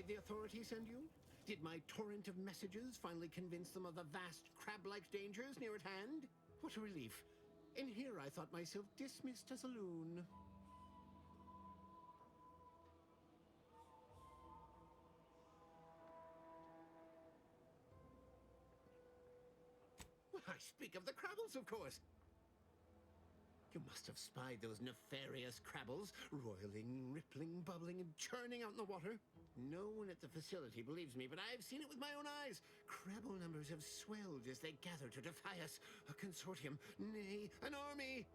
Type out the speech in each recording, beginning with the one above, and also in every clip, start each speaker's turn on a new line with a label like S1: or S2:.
S1: Did the authorities send you? Did my torrent of messages finally convince them of the vast crab-like dangers near at hand? What a relief. In here I thought myself dismissed as a loon. Well, I speak of the Crabbles, of course. You must have spied those nefarious Crabbles, roiling, rippling, bubbling, and churning out in the water. No one at the facility believes me, but I've seen it with my own eyes. Crabble numbers have swelled as they gather to defy us. A consortium, nay, an army.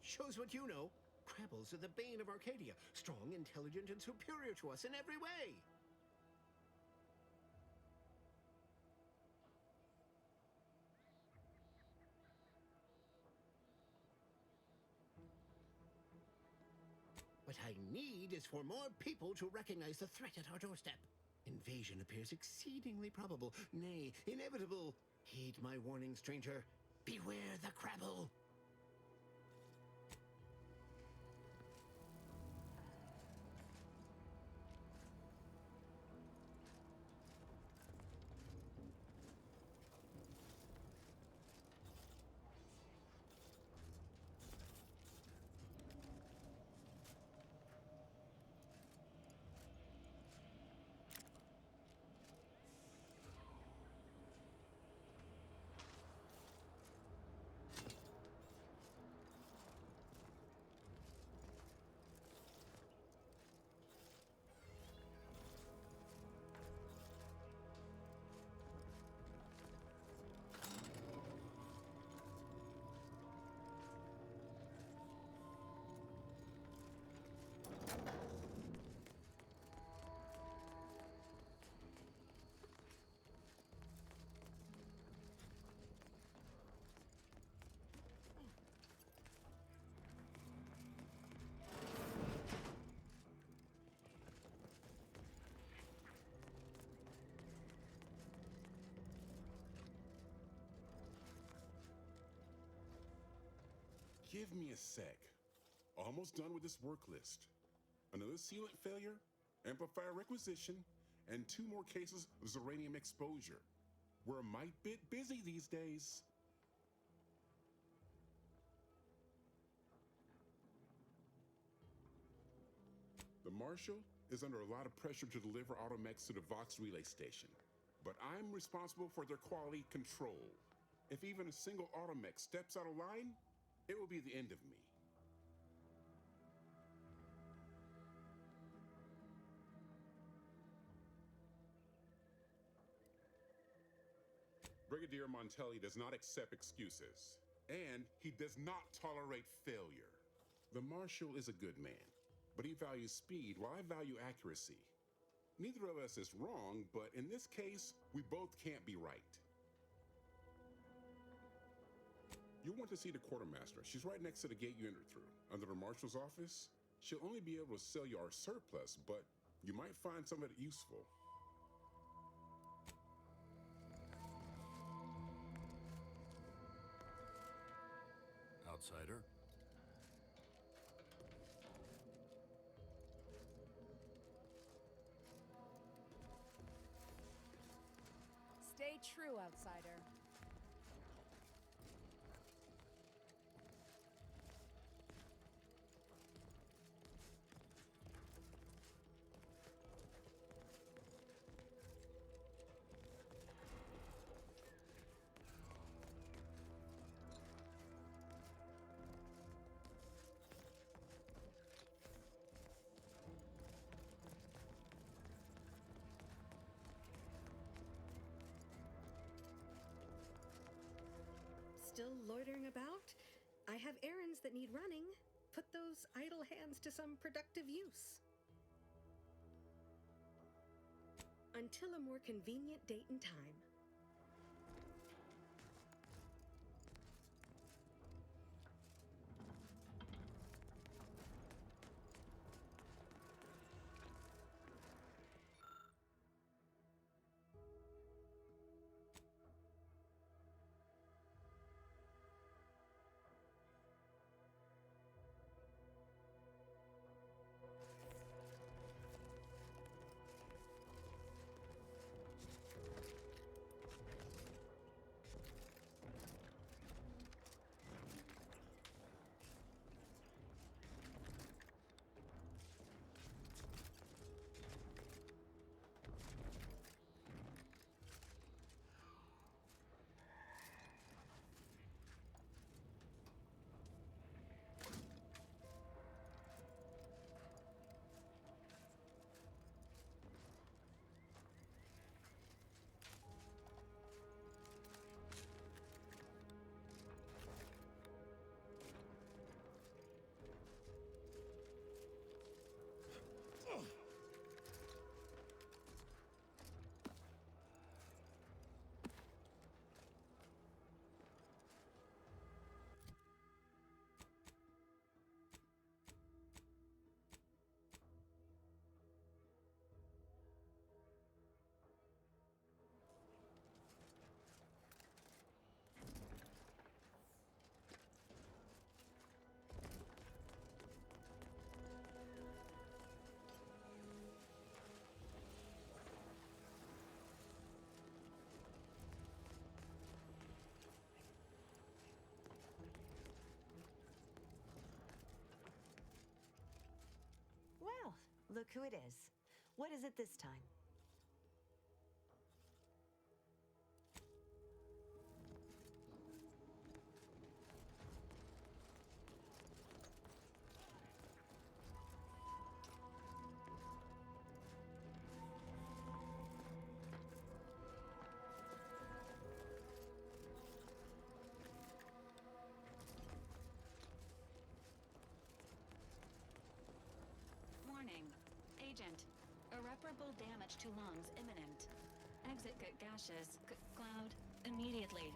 S1: Shows what you know. Crabbles are the bane of Arcadia. Strong, intelligent, and superior to us in every way. What I need is for more people to recognize the threat at our doorstep. Invasion appears exceedingly probable, nay, inevitable. Heed my warning, stranger. Beware the Crabble.
S2: Give me a sec. Almost done with this work list. Another sealant failure, amplifier requisition, and 2 more cases of uranium exposure. We're a mite bit busy these days. The Marshal is under a lot of pressure to deliver automechs to the Vox relay station, but I'm responsible for their quality control. If even a single automech steps out of line, it will be the end of me. Brigadier Montelli does not accept excuses, and he does not tolerate failure. The Marshal is a good man, but he values speed while I value accuracy. Neither of us is wrong, but in this case, we both can't be right. You'll want to see the quartermaster. She's right next to the gate you entered through. Under the Marshal's office, she'll only be able to sell you our surplus, but you might find some of it useful.
S3: Outsider.
S4: Stay true, outsider.
S5: Still loitering about? I have errands that need running. Put those idle hands to some productive use. Until a more convenient date and time.
S3: Look who it is. What is it this time?
S6: Warning. Agent. Irreparable damage to lungs imminent. Exit gaseous cloud immediately.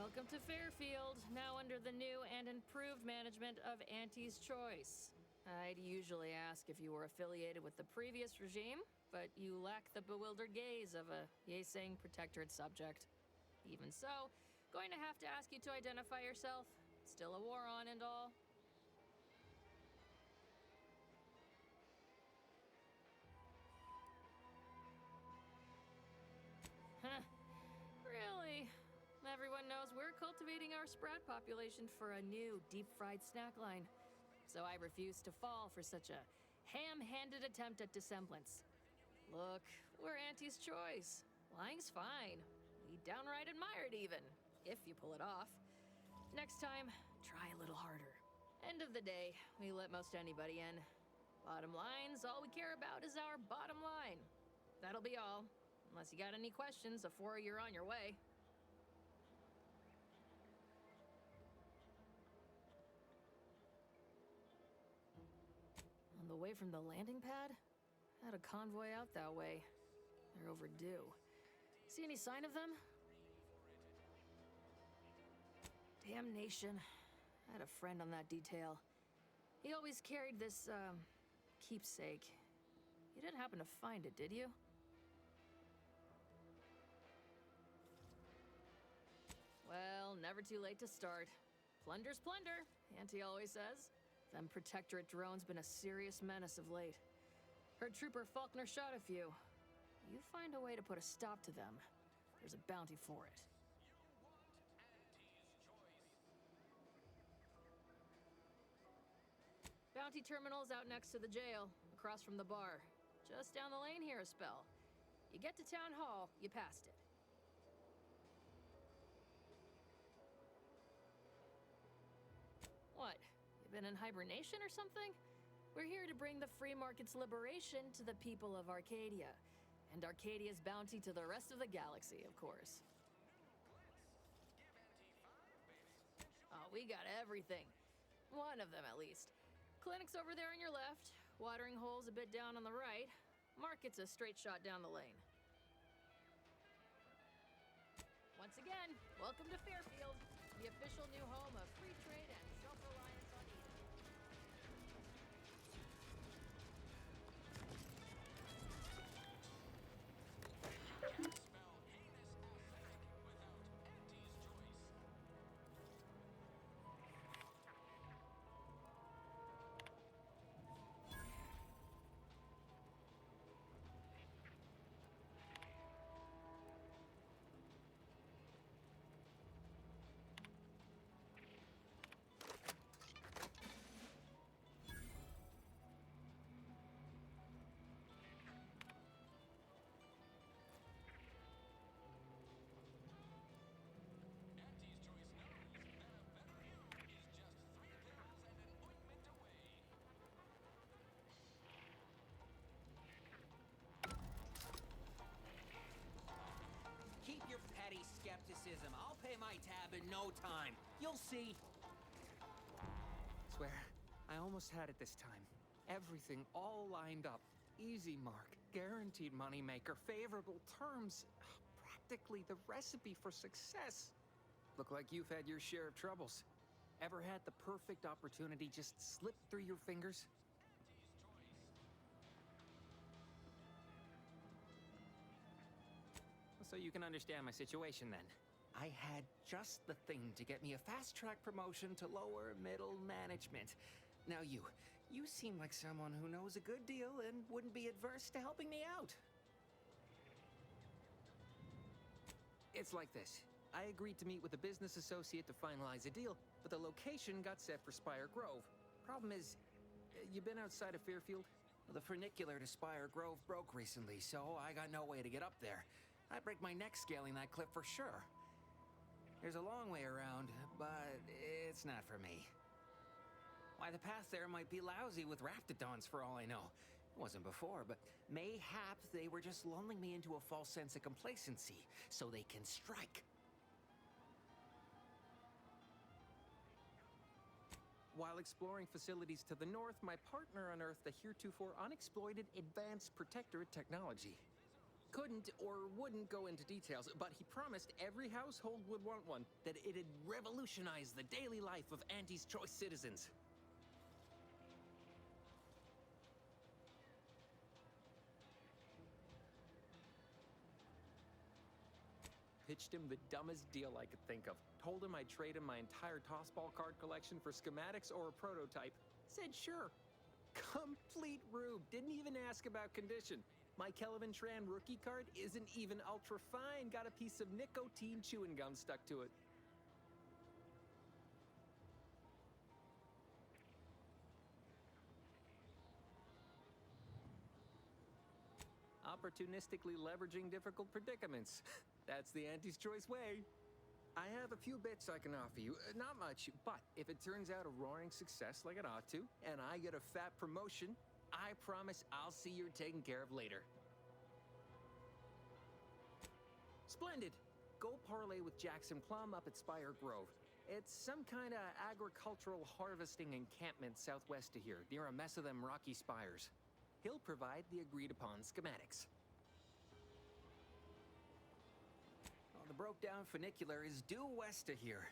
S7: Welcome to Fairfield, now under the new and improved management of Auntie's Choice. I'd usually ask if you were affiliated with the previous regime, but you lack the bewildered gaze of a yay-saying protectorate subject. Even so, Going to have to ask you to identify yourself. Still a war on and all. Huh. Really? Everyone knows we're cultivating our sprat population for a new deep-fried snack line. So I refuse to fall for such a ham-handed attempt at dissemblance. Look, we're Auntie's choice. Lying's fine. We downright admire it even, if you pull it off. Next time, try a little harder. End of the day, we let most anybody in. Bottom line's all we care about is our bottom line. That'll be all, unless you got any questions before you're on your way. On the way from the landing pad, had a convoy out that way. They're overdue. See any sign of them? Damnation. I had a friend on that detail. He always carried this, keepsake. You didn't happen to find it, did you? Well, never too late to start. Plunder's plunder, Auntie always says. Them Protectorate drones been a serious menace of late. Heard Trooper Faulkner shot a few. You find a way to put a stop to them, there's a bounty for it. Bounty terminal's out next to the jail, across from the bar. Just down the lane here a spell. You get to Town Hall, you passed it. What? You been in hibernation or something? We're here to bring the free market's liberation to the people of Arcadia. And Arcadia's bounty to the rest of the galaxy, of course. Oh, we got everything. One of them, at least. Clinic's over there on your left. Watering hole's a bit down on the right. Market's a straight shot down the lane. Once again, welcome to Fairfield, the official new home of free trade and self-reliance on Eden.
S8: Keep your petty skepticism. I'll pay my tab in no time. You'll see.
S9: Swear, I almost had it this time. Everything all lined up. Easy mark, guaranteed moneymaker, favorable terms. Practically the recipe for success. Look like you've had your share of troubles. Ever had the perfect opportunity just slip through your fingers? So you can understand my situation then. I had just the thing to get me a fast-track promotion to lower middle management. Now you seem like someone who knows a good deal and wouldn't be adverse to helping me out. It's like this. I agreed to meet with a business associate to finalize a deal, but the location got set for Spire Grove. Problem is, you been outside of Fairfield? Well, the funicular to Spire Grove broke recently, so I got no way to get up there. I'd break my neck scaling that cliff for sure. There's a long way around, but it's not for me. Why, the path there might be lousy with raptidons for all I know. It wasn't before, but mayhap they were just lulling me into a false sense of complacency so they can strike. While exploring facilities to the north, my partner unearthed the heretofore unexploited advanced Protectorate technology. Couldn't or wouldn't go into details, but he promised every household would want one, that it'd revolutionize the daily life of Auntie's Choice citizens. pitched him the dumbest deal I could think of. Told him I'd trade him my entire tossball card collection for schematics or a prototype. Said sure. Complete rube. Didn't even ask about condition. My Kelvin Tran rookie card isn't even ultra fine. Got a piece of nicotine chewing gum stuck to it. Opportunistically leveraging difficult predicaments. That's the Auntie's choice way. I have a few bits I can offer you. Not much, but if it turns out a roaring success like it ought to, and I get a fat promotion, I promise I'll see you're taken care of later. Splendid. Go parlay with Jackson Plum up at Spire Grove. It's some kind of agricultural harvesting encampment southwest of here, near a mess of them rocky spires. He'll provide the agreed-upon schematics. Well, the broke-down funicular is due west of here.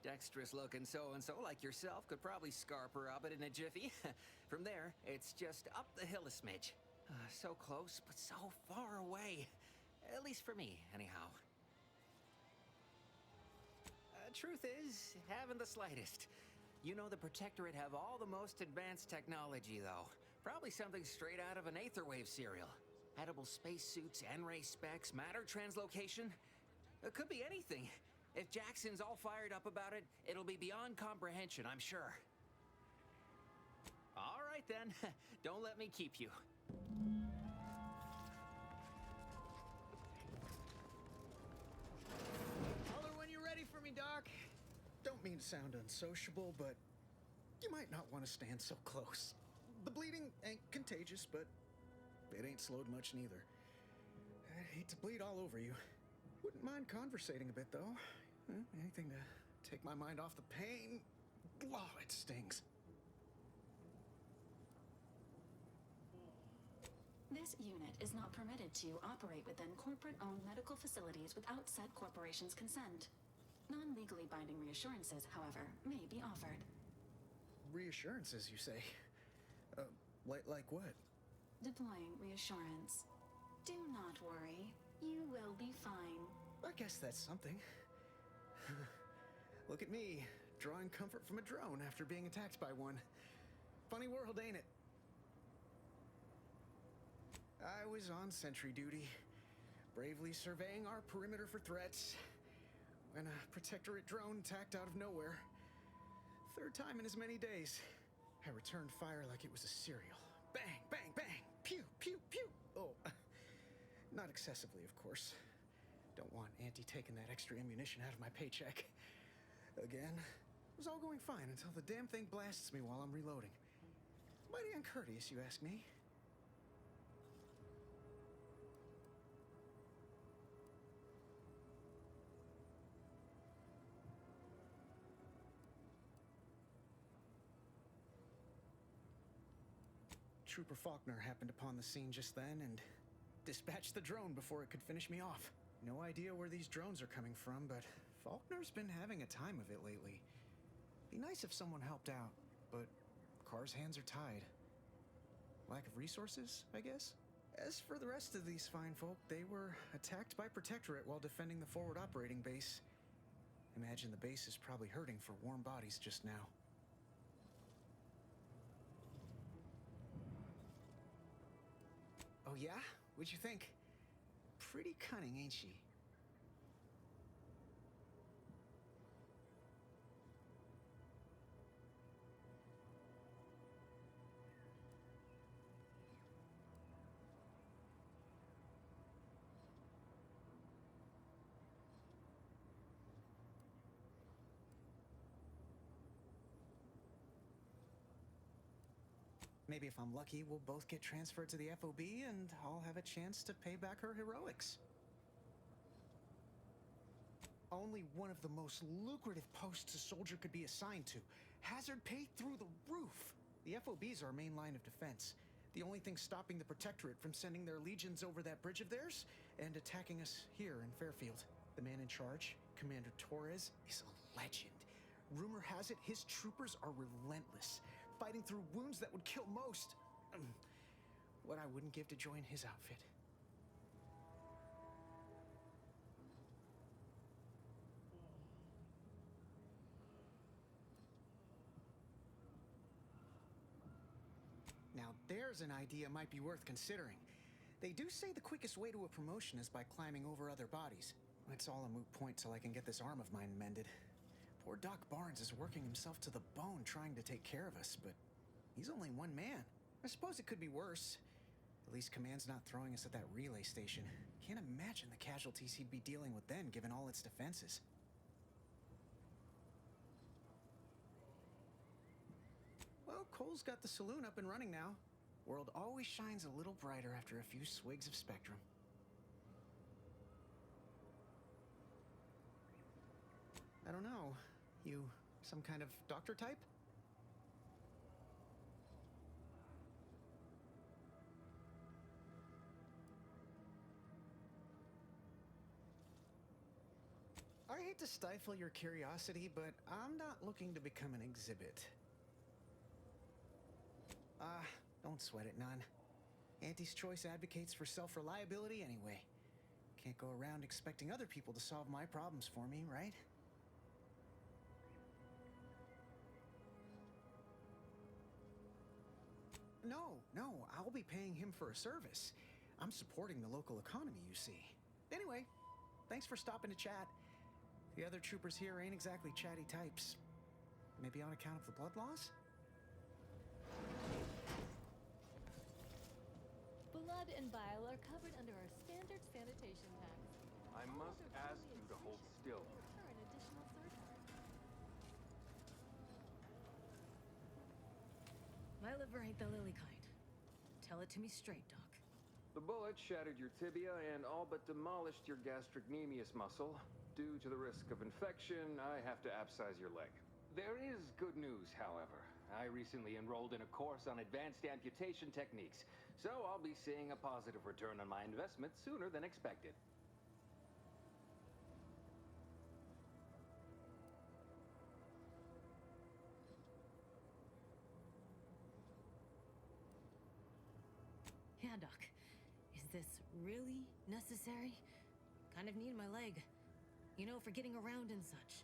S9: Dexterous-looking so-and-so like yourself could probably scarp her up it in a jiffy. From there, it's just up the hill a smidge. So close, but so far away. At least for me, anyhow. Truth is, haven't the slightest. You know the Protectorate have all the most advanced technology, though. Probably something straight out of an Aetherwave serial. Edible spacesuits, N-ray specs, matter translocation. It could be anything. If Jackson's all fired up about it, it'll be beyond comprehension, I'm sure. All right, then. Don't let me keep you.
S10: Holler when you're ready for me, Doc. Don't mean to sound unsociable, but you might not want to stand so close. The bleeding ain't contagious, but it ain't slowed much neither. I'd hate to bleed all over you. Wouldn't mind conversating a bit, though. Anything to take my mind off the pain. Oh, it stings.
S6: This unit is not permitted to operate within corporate-owned medical facilities without said corporation's consent. Non-legally binding reassurances, however, may be offered.
S10: Reassurances, you say? Like what?
S6: Deploying reassurance. Do not worry. You will be fine.
S10: I guess that's something. Look at me, drawing comfort from a drone after being attacked by one. Funny world, ain't it? I was on sentry duty, bravely surveying our perimeter for threats, when a Protectorate drone attacked out of nowhere. Third time in as many days. I returned fire like it was a cereal. Bang, bang, bang! Pew, pew, pew! Oh, not excessively, of course. Don't want Auntie taking that extra ammunition out of my paycheck. Again, it was all going fine until the damn thing blasts me while I'm reloading. Mighty uncourteous, you ask me. Trooper Faulkner happened upon the scene just then and dispatched the drone before it could finish me off. No idea where these drones are coming from, but Faulkner's been having a time of it lately. Be nice if someone helped out, but Car's hands are tied. Lack of resources, I guess? As for the rest of these fine folk, they were attacked by Protectorate while defending the forward operating base. Imagine the base is probably hurting for warm bodies just now. Oh yeah? What'd you think? Pretty cunning, ain't she? Maybe if I'm lucky, we'll both get transferred to the FOB and I'll have a chance to pay back her heroics. Only one of the most lucrative posts a soldier could be assigned to. Hazard pay through the roof. The FOB's our main line of defense. The only thing stopping the Protectorate from sending their legions over that bridge of theirs and attacking us here in Fairfield. The man in charge, Commander Torres, is a legend. Rumor has it his troopers are relentless, fighting through wounds that would kill most. What I wouldn't give to join his outfit. there's an idea might be worth considering. They do say the quickest way to a promotion is by climbing over other bodies. It's all a moot point till I can get this arm of mine mended. Poor Doc Barnes is working himself to the bone trying to take care of us, but he's only one man. I suppose it could be worse. At least Command's not throwing us at that relay station. Can't imagine the casualties he'd be dealing with then, given all its defenses. Well, Cole's got the saloon up and running now. World always shines a little brighter after a few swigs of Spectrum. I don't know. You some kind of doctor type? I hate to stifle your curiosity, but I'm not looking to become an exhibit. Don't sweat it none. Auntie's Choice advocates for self-reliability anyway. Can't go around expecting other people to solve my problems for me, right? No, I'll be paying him for a service. I'm supporting the local economy, you see. Anyway, thanks for stopping to chat. The other troopers here ain't exactly chatty types. Maybe on account of the blood loss?
S7: Blood and bile are covered under our standard sanitation tax.
S9: I must ask you to hold still.
S7: Incur an additional surcharge. My liver ain't the lily kind. Tell it to me straight, Doc.
S9: The bullet shattered your tibia and all but demolished your gastrocnemius muscle. Due to the risk of infection, I have to abscise your leg. There is good news, however. I recently enrolled in a course on advanced amputation techniques, so I'll be seeing a positive return on my investment sooner than expected.
S7: Yeah, Doc. Is this really necessary? Kind of need my leg. You know, for getting around and such.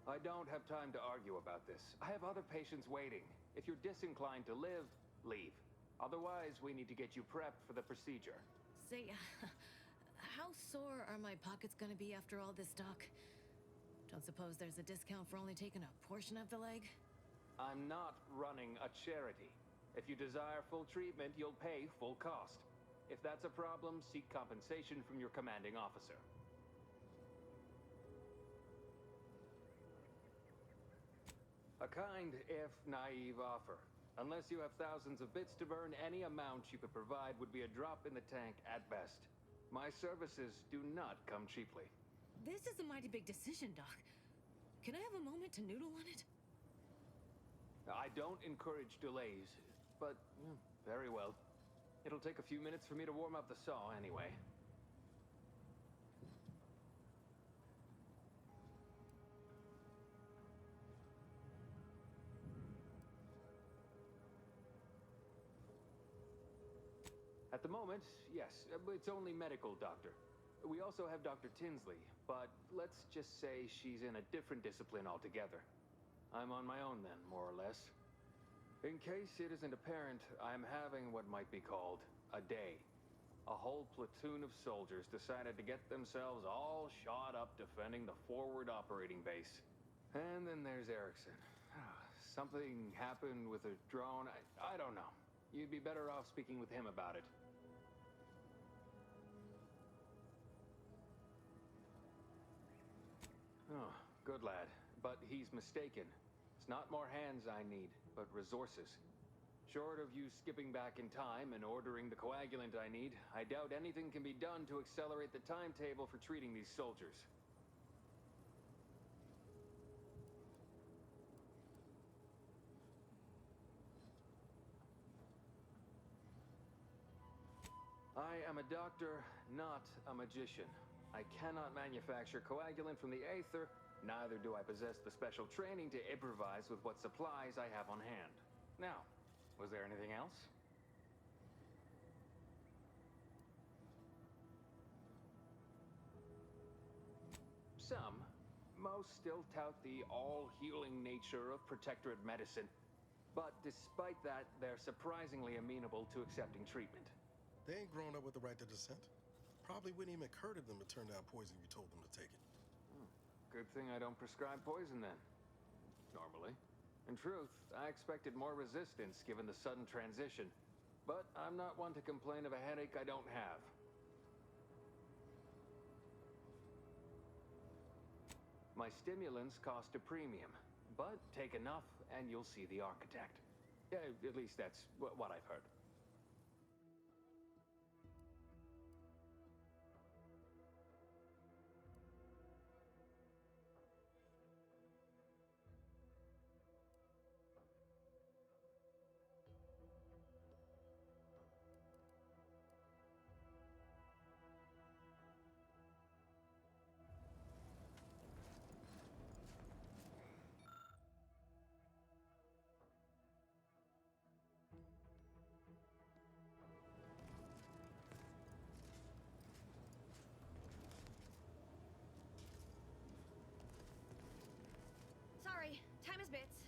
S9: I don't have time to argue about this. I have other patients waiting. If you're disinclined to live, leave. Otherwise, we need to get you prepped for the procedure.
S7: Say, how sore are my pockets gonna be after all this, Doc? Don't suppose there's a discount for only taking a portion of the leg?
S9: I'm not running a charity. If you desire full treatment, you'll pay full cost. If that's a problem, seek compensation from your commanding officer. A kind, if naive offer. Unless you have thousands of bits to burn, any amount you could provide would be a drop in the tank at best. My services do not come cheaply.
S7: This is a mighty big decision, Doc. Can I have a moment to noodle on it?
S9: I don't encourage delays, but very well. It'll take a few minutes for me to warm up the saw anyway. At the moment, yes, it's only medical, Doctor. We also have Dr. Tinsley, but let's just say she's in a different discipline altogether. I'm on my own then, more or less. In case it isn't apparent, I'm having what might be called a day. A whole platoon of soldiers decided to get themselves all shot up defending the forward operating base. And then there's Erickson. Something happened with a drone. I don't know. You'd be better off speaking with him about it. Oh, good lad. But he's mistaken. It's not more hands I need, but resources. Short of you skipping back in time and ordering the coagulant I need, I doubt anything can be done to accelerate the timetable for treating these soldiers. I am a doctor, not a magician. I cannot manufacture coagulant from the aether, neither do I possess the special training to improvise with what supplies I have on hand. Now, was there anything else? Some. Most still tout the all-healing nature of protectorate medicine. But despite that, they're surprisingly amenable to accepting treatment.
S11: They ain't grown up with the right to dissent. Probably wouldn't even occur to them to turn down poison if you told them to take it.
S9: Good thing I don't prescribe poison then. Normally. In truth, I expected more resistance given the sudden transition. But I'm not one to complain of a headache I don't have. My stimulants cost a premium, but take enough and you'll see the architect. Yeah, at least that's what I've heard.
S4: Sorry, time is bits.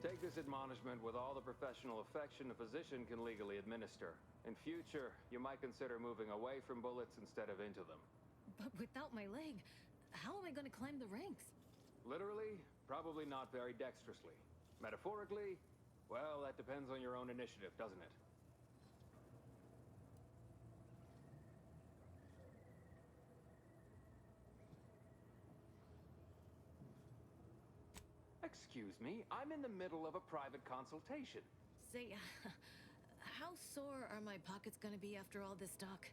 S9: Take this admonishment with all the professional affection a physician can legally administer. In future, you might consider moving away from bullets instead of into them.
S3: But without my leg, how am I going to climb the ranks?
S9: Literally, probably not very dexterously. Metaphorically, well, that depends on your own initiative, doesn't it? Excuse me, I'm in the middle of a private consultation.
S3: Say, how sore are my pockets going to be after all this talk?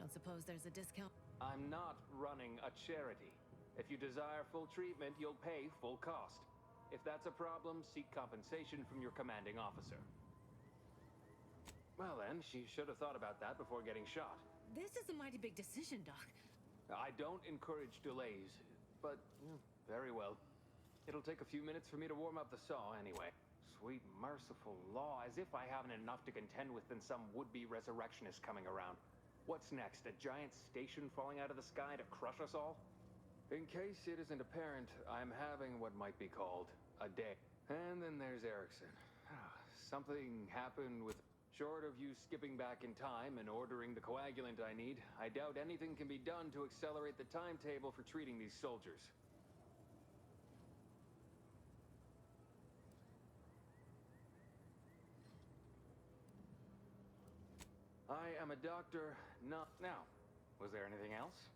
S3: Don't suppose there's a discount?
S9: I'm not running a charity. If you desire full treatment, you'll pay full cost. If that's a problem, seek compensation from your commanding officer. Well then, she should have thought about that before getting shot.
S3: This is a mighty big decision, Doc.
S9: I don't encourage delays, but very well. It'll take a few minutes for me to warm up the saw anyway. Sweet merciful law, as if I haven't enough to contend with than some would-be resurrectionist coming around. What's next, a giant station falling out of the sky to crush us all? In case it isn't apparent, I'm having what might be called a day. And then there's Erickson. Something happened with... Short of you skipping back in time and ordering the coagulant I need, I doubt anything can be done to accelerate the timetable for treating these soldiers. I am a doctor, not... Now, was there anything else?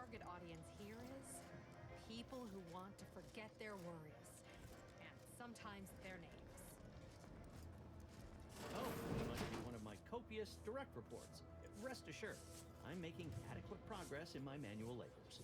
S4: Target audience here is people who want to forget their worries, and sometimes their names.
S12: Oh, you must be one of my copious direct reports. Rest assured, I'm making adequate progress in my manual labors.